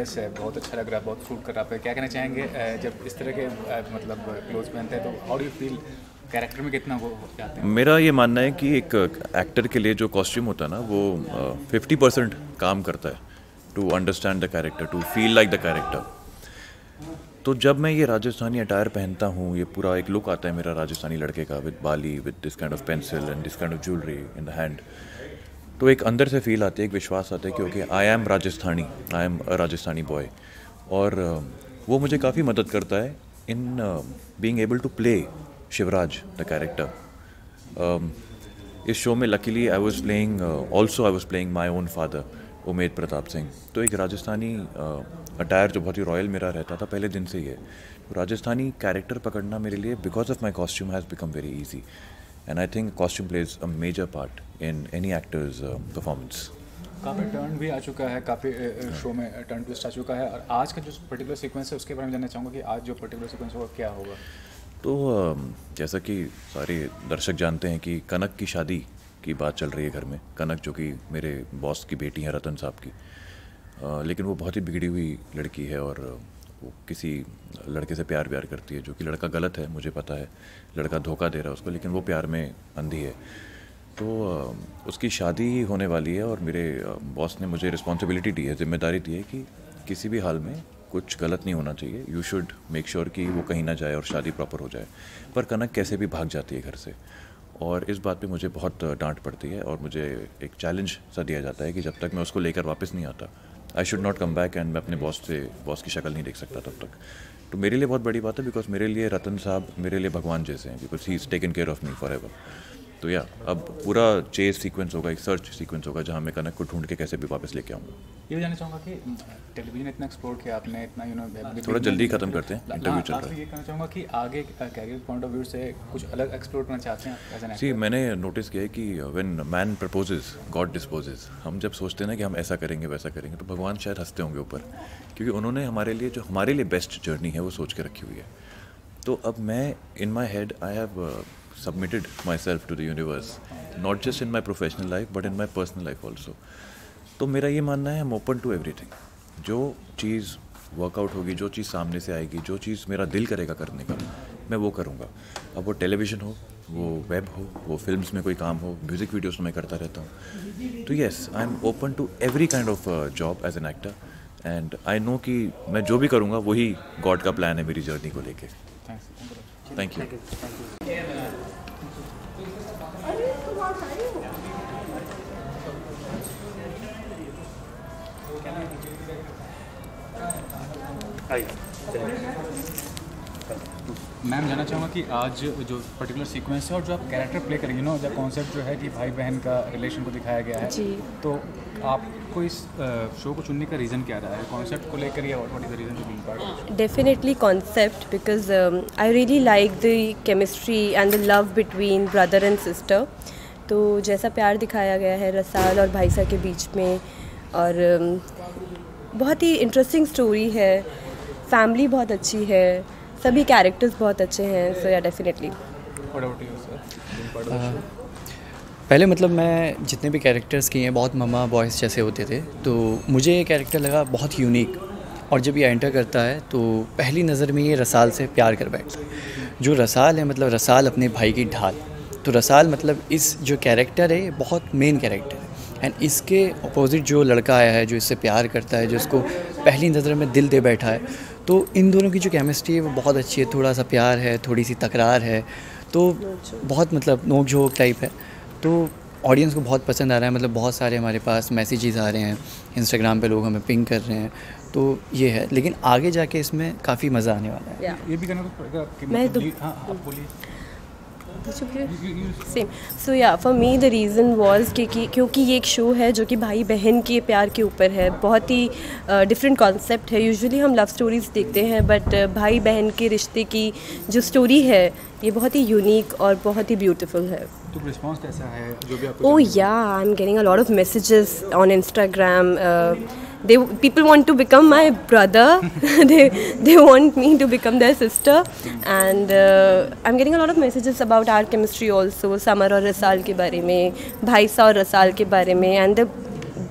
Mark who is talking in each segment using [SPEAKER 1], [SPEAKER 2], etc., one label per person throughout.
[SPEAKER 1] Dress है बहुत अच्छा लग रहा है, बहुत सूट कर रहा है, क्या कहना चाहेंगे जब इस तरह के मतलब क्लोथ्स पहनते हैं तो how do you feel, character में कितना वो जाते हैं?
[SPEAKER 2] मेरा ये मानना है कि एक एक्टर के लिए जो कॉस्ट्यूम होता है ना वो 50% काम करता है to understand the character, to feel like the character. तो जब मैं ये राजस्थानी अटायर पहनता हूँ, ये पूरा एक लुक आता है मेरा राजस्थानी लड़के का, with Bali, with this kind of pencil and this kind of jewellery in the hand, तो एक अंदर से फील आती है, एक विश्वास आता है कि okay I am Rajasthani, I am a Rajasthani boy. और वो मुझे काफ़ी मदद करता है in being able to play Shivraj the character. इस शो में luckily I was playing my own father Umed Pratap Singh. तो एक राजस्थानी अटायर जो बहुत ही रॉयल मेरा रहता था पहले दिन से ही है, तो राजस्थानी कैरेक्टर पकड़ना मेरे लिए because of my costume has become very easy, and I think costume plays a major part in any actor's performance.
[SPEAKER 1] काफ़ी टर्न भी आ चुका है, काफ़ी शो में टर्न ट्विस्ट आ चुका है, और आज का जो पर्टिकुलर सीक्वेंस है उसके बारे में जानना चाहूँगा कि आज जो पर्टिकुलर सीक्वेंस होगा क्या होगा।
[SPEAKER 2] तो जैसा कि सारे दर्शक जानते हैं कि कनक की शादी की बात चल रही है घर में। कनक जो कि मेरे बॉस की बेटी है रतन साहब की, लेकिन वो बहुत ही बिगड़ी हुई लड़की है और वो किसी लड़के से प्यार करती है, जो कि लड़का गलत है, मुझे पता है, लड़का धोखा दे रहा है उसको, लेकिन वो प्यार में अंधी है। तो उसकी शादी होने वाली है और मेरे बॉस ने मुझे रिस्पॉन्सिबिलिटी दी है, जिम्मेदारी दी है कि किसी भी हाल में कुछ गलत नहीं होना चाहिए, यू शुड मेक श्योर कि वो कहीं ना जाए और शादी प्रॉपर हो जाए। पर कनक कैसे भी भाग जाती है घर से, और इस बात पे मुझे बहुत डांट पड़ती है और मुझे एक चैलेंज सा दिया जाता है कि जब तक मैं उसको लेकर वापस नहीं आता, I should not come back, and मैं अपने बॉस की शक्ल नहीं देख सकता तब तक। तो मेरे लिए बहुत बड़ी बात है, बिकॉज मेरे लिए रतन साहब मेरे लिए भगवान जैसे हैं, because he is taken care of me for ever. तो या अब पूरा चेज सीक्वेंस होगा, एक सर्च सीक्वेंस होगा, जहाँ मैं कनक को ढूंढ के कैसे भी वापस लेके आऊँगा।
[SPEAKER 1] ये भी जानना चाहूँगा कि टेलीविजन इतना एक्सप्लोर किया आपने, इतना
[SPEAKER 2] थोड़ा जल्दी ख़त्म करते हैं, इंटरव्यू चल रहा है।
[SPEAKER 1] ये कहना चाहूँगा कि आगे कैरियर पॉइंट ऑफ व्यू से कुछ अलग एक्सप्लोर करना चाहते हैं एज एन एक्टर?
[SPEAKER 2] जी, मैंने नोटिस किया है कि when man proposes God disposes. हम जब सोचते हैं ना कि हम ऐसा करेंगे वैसा करेंगे, तो भगवान शायद हंसते होंगे ऊपर, क्योंकि उन्होंने हमारे लिए जो हमारे लिए बेस्ट जर्नी है वो सोच के रखी हुई है। तो अब मैं in my head I have submitted myself to the universe, not just in my professional life but in my personal life also. तो मेरा ये मानना है, I'm open to everything. जो चीज़ वर्कआउट होगी, जो चीज़ सामने से आएगी, जो चीज़ मेरा दिल करेगा करने का, मैं वो करूँगा। अब वो टेलीविज़न हो, वो वेब हो, वो फिल्म्स में कोई काम हो, म्यूज़िक वीडियोस में मैं करता रहता हूँ। तो yes, I am open to every kind of job as an actor, and I know कि मैं जो भी करूँगा वही गॉड का प्लान है मेरी जर्नी को लेके। Thank you.
[SPEAKER 1] मैम जानना चाहूँगा कि आज जो पर्टिकुलर सीक्वेंस है और जो आप कैरेक्टर प्ले करेंगे ना, जब कॉन्सेप्ट जो है कि भाई बहन का रिलेशन को दिखाया गया है
[SPEAKER 3] जी,
[SPEAKER 1] तो आपको इस शो को चुनने का रीज़न क्या रहा है? कॉन्सेप्ट को लेकर या what is the reason to being part?
[SPEAKER 3] definitely concept because I really like the chemistry and the love between brother and sister. तो जैसा प्यार दिखाया गया है रसाल और भाईसा के बीच में, और बहुत ही इंटरेस्टिंग स्टोरी है, फैमिली बहुत अच्छी है, सभी कैरेक्टर्स बहुत अच्छे हैं, सो या definitely.
[SPEAKER 1] What about you sir?
[SPEAKER 4] पहले मतलब मैं जितने भी कैरेक्टर्स किए हैं बहुत ममा बॉयज़ जैसे होते थे, तो मुझे ये कैरेक्टर लगा बहुत यूनिक, और जब ये एंटर करता है तो पहली नज़र में ये रसाल से प्यार कर बैठता है। जो रसाल है मतलब रसाल अपने भाई की ढाल, तो रसाल मतलब इस जो कैरेक्टर है ये बहुत मेन कैरेक्टर है, एंड इसके अपोजिट जो लड़का आया है जो इससे प्यार करता है, जो इसको पहली नज़र में दिल दे बैठा है, तो इन दोनों की जो केमिस्ट्री है वो बहुत अच्छी है। थोड़ा सा प्यार है, थोड़ी सी तकरार है, तो बहुत मतलब नोक झोंक टाइप है, तो ऑडियंस को बहुत पसंद आ रहा है। मतलब बहुत सारे हमारे पास मैसेजेस आ रहे हैं, इंस्टाग्राम पे लोग हमें पिंग कर रहे हैं, तो ये है। लेकिन आगे जाके इसमें काफ़ी मज़ा आने वाला है।
[SPEAKER 1] ये भी कहना पड़ेगा कि
[SPEAKER 3] मैं
[SPEAKER 1] हाँ आप बोलिए।
[SPEAKER 3] सेम। सो या for me the reason was क्योंकि ये एक शो है जो कि भाई बहन के प्यार के ऊपर है, बहुत ही डिफरेंट कॉन्सेप्ट है। यूजुअली हम लव स्टोरीज़ देखते हैं, बट भाई बहन के रिश्ते की जो स्टोरी है ये बहुत ही यूनिक और बहुत ही ब्यूटीफुल है।
[SPEAKER 1] तो रिस्पांस कैसा है जो भी आपको?
[SPEAKER 3] Oh yeah, I'm getting a lot of messages on Instagram. People want to become my brother. they want me to become their sister, and I'm getting a lot of messages about our chemistry also. Summer और रसाल के बारे में, भाईसा और रसाल के बारे में, and the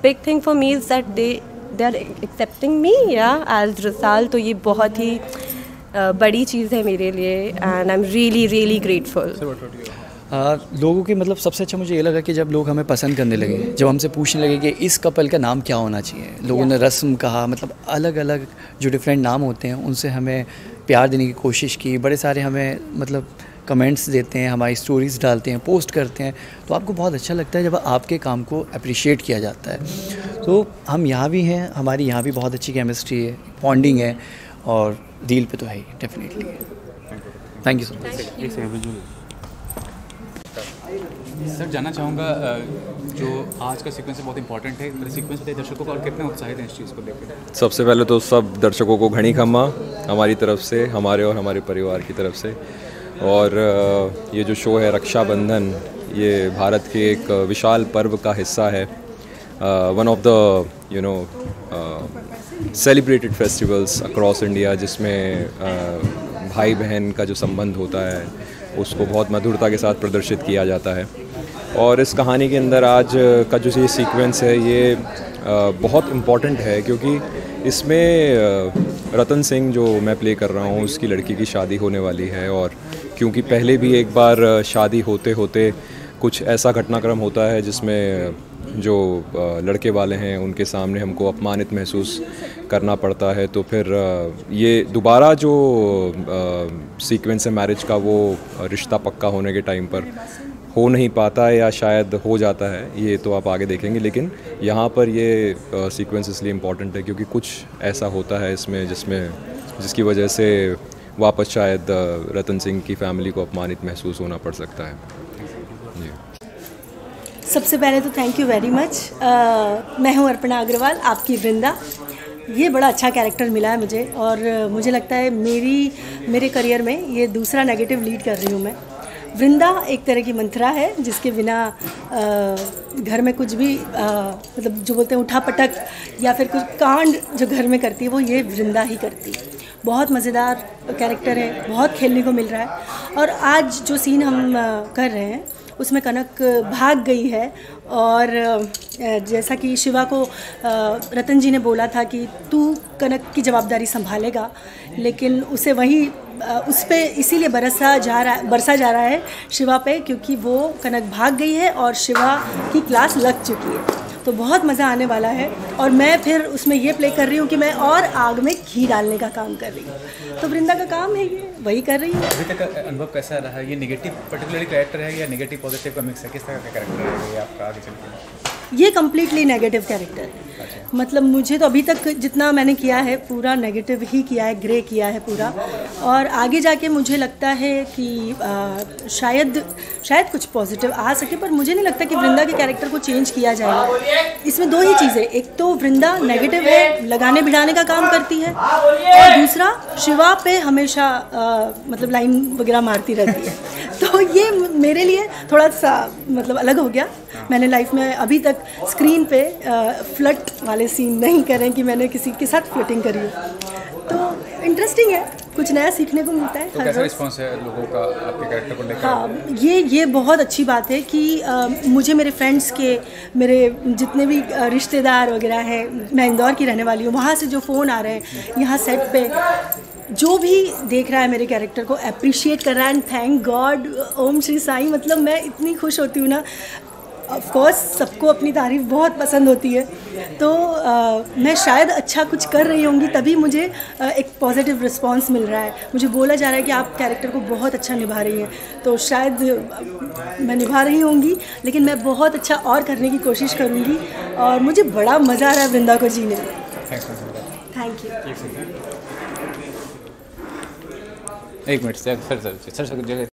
[SPEAKER 3] big thing for me is that they they are accepting me या as रसाल, तो ये बहुत ही बड़ी चीज़ है मेरे लिए and I am really really grateful.
[SPEAKER 4] लोगों के मतलब सबसे अच्छा मुझे ये लगा कि जब लोग हमें पसंद करने लगे, जब हमसे पूछने लगे कि इस कपल का नाम क्या होना चाहिए, लोगों ने रस्म कहा, मतलब अलग अलग जो डिफरेंट नाम होते हैं उनसे हमें प्यार देने की कोशिश की। बड़े सारे हमें मतलब कमेंट्स देते हैं, हमारी स्टोरीज़ डालते हैं, पोस्ट करते हैं, तो आपको बहुत अच्छा लगता है जब आपके काम को अप्रिशिएट किया जाता है। तो हम यहाँ भी हैं, हमारी यहाँ भी बहुत अच्छी केमिस्ट्री है, बॉन्डिंग है और डील पे तो है ही definitely. Thank you so much.
[SPEAKER 1] Sir जानना चाहूँगा जो आज का सीक्वेंस है बहुत इंपॉर्टेंट है, मेरे सीक्वेंस बताइए दर्शकों को और कितने उत्साहित हैं इस चीज़ को लेकर।
[SPEAKER 5] सबसे पहले तो सब दर्शकों को घनी खम्मा हमारी तरफ से, हमारे और हमारे परिवार की तरफ से। और ये जो शो है रक्षाबंधन, ये भारत के एक विशाल पर्व का हिस्सा है, one of the celebrated festivals across India, जिसमें भाई बहन का जो संबंध होता है उसको बहुत मधुरता के साथ प्रदर्शित किया जाता है। और इस कहानी के अंदर आज का जो ये सीक्वेंस है ये बहुत इम्पॉर्टेंट है, क्योंकि इसमें रतन सिंह जो मैं प्ले कर रहा हूँ उसकी लड़की की शादी होने वाली है। और क्योंकि पहले भी एक बार शादी होते होते कुछ ऐसा घटनाक्रम होता है जिसमें जो लड़के वाले हैं उनके सामने हमको अपमानित महसूस करना पड़ता है, तो फिर ये दोबारा जो सीक्वेंस है मैरिज का, वो रिश्ता पक्का होने के टाइम पर हो नहीं पाता है या शायद हो जाता है, ये तो आप आगे देखेंगे। लेकिन यहाँ पर ये सीक्वेंस इसलिए इम्पॉर्टेंट है क्योंकि कुछ ऐसा होता है इसमें जिसकी वजह से वापस शायद रतन सिंह की फैमिली को अपमानित महसूस होना पड़ सकता है।
[SPEAKER 6] सबसे पहले तो थैंक यू वेरी मच। मैं हूँ अर्पणा अग्रवाल, आपकी वृंदा। ये बड़ा अच्छा कैरेक्टर मिला है मुझे और मुझे लगता है मेरे करियर में ये दूसरा नेगेटिव लीड कर रही हूँ मैं। वृंदा एक तरह की मंथरा है जिसके बिना घर में कुछ भी मतलब जो बोलते हैं उठापटक या फिर कुछ कांड जो घर में करती है वो ये वृंदा ही करती है। बहुत मज़ेदार कैरेक्टर है, बहुत खेलने को मिल रहा है। और आज जो सीन हम कर रहे हैं उसमें कनक भाग गई है और जैसा कि शिवा को रतन जी ने बोला था कि तू कनक की जवाबदारी संभालेगा, लेकिन उसे वही उस पे इसीलिए बरसा जा रहा है शिवा पे, क्योंकि वो कनक भाग गई है और शिवा की क्लास लग चुकी है। तो बहुत मज़ा आने वाला है और मैं फिर उसमें ये प्ले कर रही हूँ कि मैं और आग में घी डालने का काम कर रही हूँ। तो वृंदा का काम है ये, वही कर रही हूँ।
[SPEAKER 1] अभी तक का अनुभव कैसा रहा है? ये नेगेटिव पर्टिकुलरली कैरेक्टर है या नेगेटिव पॉजिटिव का मिक्स है? किस तरह का कैरेक्टर है ये आपका आगे चल के?
[SPEAKER 6] ये कम्प्लीटली नेगेटिव कैरेक्टर है। मतलब मुझे तो अभी तक जितना मैंने किया है पूरा नेगेटिव ही किया है, ग्रे किया है पूरा। और आगे जाके मुझे लगता है कि शायद कुछ पॉजिटिव आ सके, पर मुझे नहीं लगता कि वृंदा के कैरेक्टर को चेंज किया जाएगा। इसमें दो ही चीज़ें, एक तो वृंदा नेगेटिव है, लगाने भिड़ाने का काम करती है, और दूसरा शिवा पे हमेशा मतलब लाइन वगैरह मारती रहती है। तो ये मेरे लिए थोड़ा सा मतलब अलग हो गया। मैंने लाइफ में अभी तक स्क्रीन पे फ्लर्ट वाले सीन नहीं करे कि मैंने किसी के साथ फ्लर्टिंग करी हो। तो इंटरेस्टिंग है, कुछ नया सीखने को मिलता है।
[SPEAKER 1] तो कैसा रिस्पॉन्स है लोगों का आपके कैरेक्टर को लेकर?
[SPEAKER 6] हाँ, ये बहुत अच्छी बात है कि मुझे मेरे फ्रेंड्स के, मेरे जितने भी रिश्तेदार वगैरह हैं, मैं इंदौर की रहने वाली हूँ, वहाँ से जो फ़ोन आ रहे हैं यहाँ सेट पे, जो भी देख रहा है मेरे कैरेक्टर को अप्रिशिएट कर रहा है, एंड थैंक गॉड, ओम श्री साईं। मतलब मैं इतनी खुश होती हूँ ना। ऑफ कोर्स सबको अपनी तारीफ़ बहुत पसंद होती है, तो मैं शायद अच्छा कुछ कर रही होंगी तभी मुझे एक पॉजिटिव रिस्पांस मिल रहा है। मुझे बोला जा रहा है कि आप कैरेक्टर को बहुत अच्छा निभा रही हैं, तो शायद मैं निभा रही होंगी, लेकिन मैं बहुत अच्छा और करने की कोशिश करूँगी और मुझे बड़ा मज़ा आ रहा है वृंदा को जीने में। Thank you.
[SPEAKER 1] एक मिनट सर